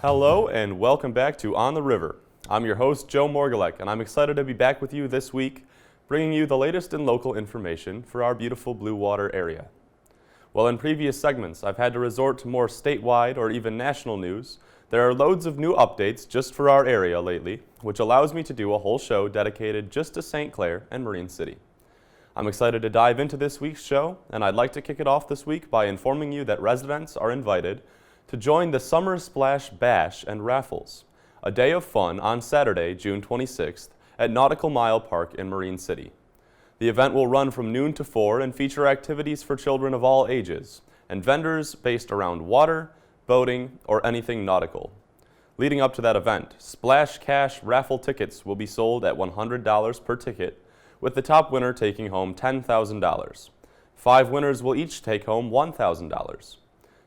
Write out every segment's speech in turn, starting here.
Hello and welcome back to On the River. I'm your host, Joe Morgulek, and I'm excited to be back with you this week, bringing you the latest in local information for our beautiful Blue Water area. While in previous segments I've had to resort to more statewide or even national news, there are loads of new updates just for our area lately, which allows me to do a whole show dedicated just to St. Clair and Marine City. I'm excited to dive into this week's show, and I'd like to kick it off this week by informing you that residents are invited to join the Summer Splash Bash and Raffles, a day of fun on Saturday, June 26th at Nautical Mile Park in Marine City. The event will run from noon to 4 and feature activities for children of all ages and vendors based around water, boating, or anything nautical. Leading up to that event, Splash Cash raffle tickets will be sold at $100 per ticket, with the top winner taking home $10,000. 5 winners will each take home $1,000.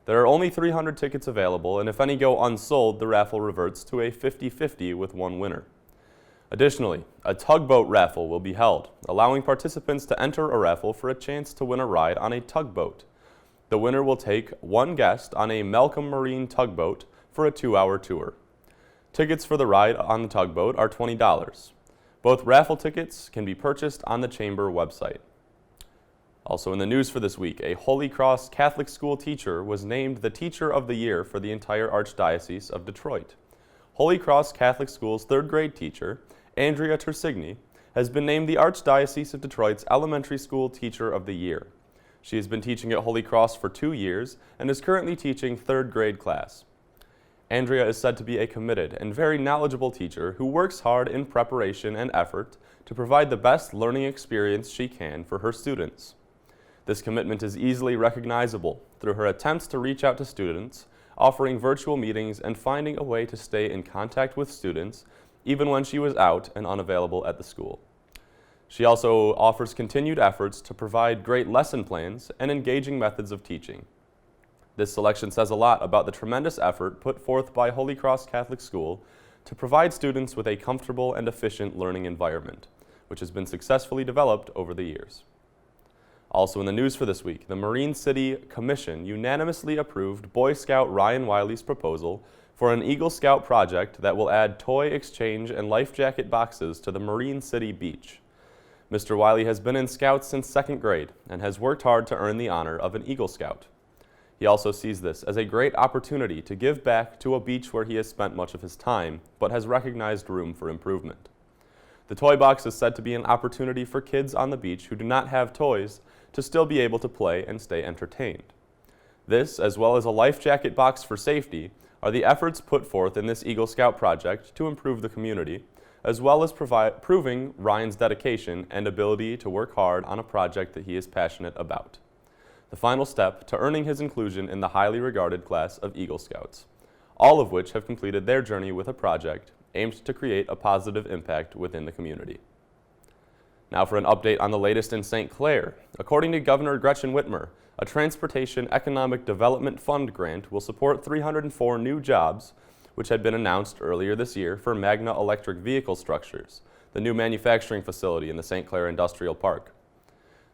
There are only 300 tickets available, and if any go unsold, the raffle reverts to a 50-50 with one winner. Additionally, a tugboat raffle will be held, allowing participants to enter a raffle for a chance to win a ride on a tugboat. The winner will take one guest on a Malcolm Marine tugboat for a 2-hour tour. Tickets for the ride on the tugboat are $20. Both raffle tickets can be purchased on the Chamber website. Also in the news for this week, a Holy Cross Catholic school teacher was named the Teacher of the Year for the entire Archdiocese of Detroit. Holy Cross Catholic School's 3rd grade teacher, Andrea Tersigni, has been named the Archdiocese of Detroit's Elementary School Teacher of the Year. She has been teaching at Holy Cross for 2 years and is currently teaching 3rd grade class. Andrea is said to be a committed and very knowledgeable teacher who works hard in preparation and effort to provide the best learning experience she can for her students. This commitment is easily recognizable through her attempts to reach out to students, offering virtual meetings and finding a way to stay in contact with students even when she was out and unavailable at the school. She also offers continued efforts to provide great lesson plans and engaging methods of teaching. This selection says a lot about the tremendous effort put forth by Holy Cross Catholic School to provide students with a comfortable and efficient learning environment, which has been successfully developed over the years. Also in the news for this week, the Marine City Commission unanimously approved Boy Scout Ryan Wiley's proposal for an Eagle Scout project that will add toy exchange and life jacket boxes to the Marine City beach. Mr. Wiley has been in Scouts since 2nd grade and has worked hard to earn the honor of an Eagle Scout. He also sees this as a great opportunity to give back to a beach where he has spent much of his time, but has recognized room for improvement. The toy box is said to be an opportunity for kids on the beach who do not have toys to still be able to play and stay entertained. This, as well as a life jacket box for safety, are the efforts put forth in this Eagle Scout project to improve the community, as well as proving Ryan's dedication and ability to work hard on a project that he is passionate about. The final step to earning his inclusion in the highly regarded class of Eagle Scouts, all of which have completed their journey with a project aimed to create a positive impact within the community. Now for an update on the latest in St. Clair. According to Governor Gretchen Whitmer, a Transportation Economic Development Fund grant will support 304 new jobs, which had been announced earlier this year for Magna Electric Vehicle Structures, the new manufacturing facility in the St. Clair Industrial Park.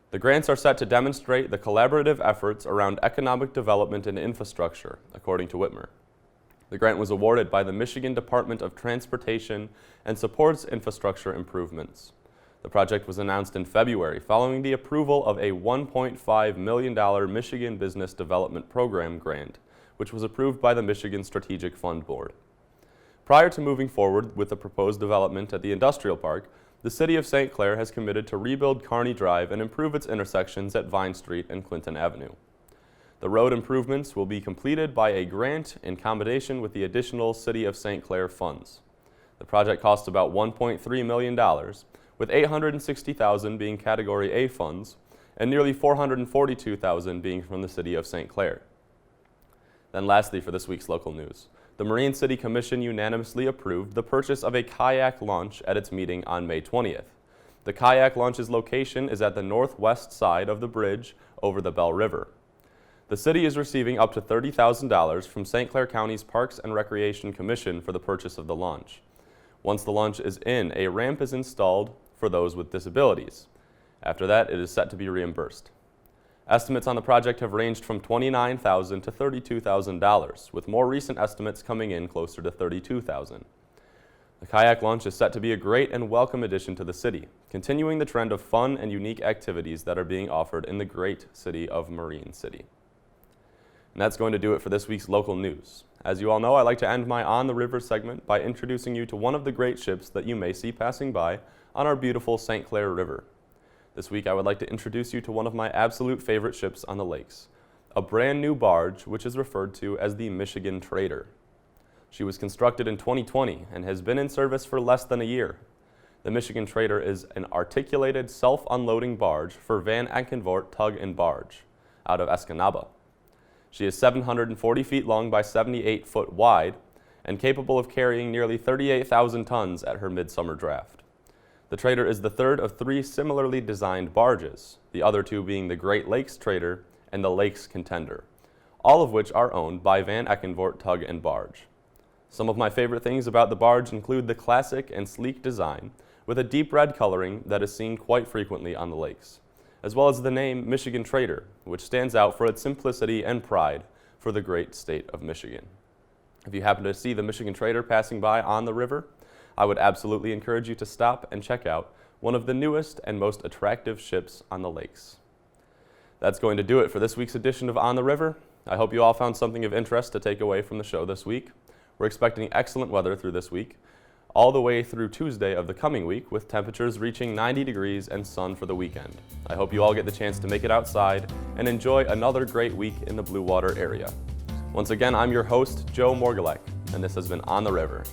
The grants are set to demonstrate the collaborative efforts around economic development and infrastructure, according to Whitmer. The grant was awarded by the Michigan Department of Transportation and supports infrastructure improvements. The project was announced in February following the approval of a $1.5 million Michigan Business Development Program grant, which was approved by the Michigan Strategic Fund Board. Prior to moving forward with the proposed development at the industrial park, the City of St. Clair has committed to rebuild Kearney Drive and improve its intersections at Vine Street and Clinton Avenue. The road improvements will be completed by a grant in combination with the additional City of St. Clair funds. The project costs about $1.3 million, with $860,000 being Category A funds and nearly $442,000 being from the City of St. Clair. Then lastly, for this week's local news, the Marine City Commission unanimously approved the purchase of a kayak launch at its meeting on May 20th. The kayak launch's location is at the northwest side of the bridge over the Bell River. The city is receiving up to $30,000 from St. Clair County's Parks and Recreation Commission for the purchase of the launch. Once the launch is in, a ramp is installed for those with disabilities. After that, it is set to be reimbursed. Estimates on the project have ranged from $29,000 to $32,000, with more recent estimates coming in closer to $32,000. The kayak launch is set to be a great and welcome addition to the city, continuing the trend of fun and unique activities that are being offered in the great city of Marine City. And that's going to do it for this week's local news. As you all know, I like to end my On the River segment by introducing you to one of the great ships that you may see passing by on our beautiful St. Clair River. This week I would like to introduce you to one of my absolute favorite ships on the lakes, a brand new barge which is referred to as the Michigan Trader. She was constructed in 2020 and has been in service for less than a year. The Michigan Trader is an articulated self-unloading barge for Van Akenvoort Tug and Barge out of Escanaba. She is 740 feet long by 78 foot wide and capable of carrying nearly 38,000 tons at her midsummer draft. The Trader is the third of three similarly designed barges, the other two being the Great Lakes Trader and the Lakes Contender, all of which are owned by Van Akenvoort Tug and Barge. Some of my favorite things about the barge include the classic and sleek design with a deep red coloring that is seen quite frequently on the lakes, as well as the name Michigan Trader, which stands out for its simplicity and pride for the great state of Michigan. If you happen to see the Michigan Trader passing by on the river, I would absolutely encourage you to stop and check out one of the newest and most attractive ships on the lakes. That's going to do it for this week's edition of On the River. I hope you all found something of interest to take away from the show this week. We're expecting excellent weather through this week, all the way through Tuesday of the coming week, with temperatures reaching 90 degrees and sun for the weekend. I hope you all get the chance to make it outside and enjoy another great week in the Blue Water area. Once again, I'm your host, Joe Morgulek, and this has been On the River.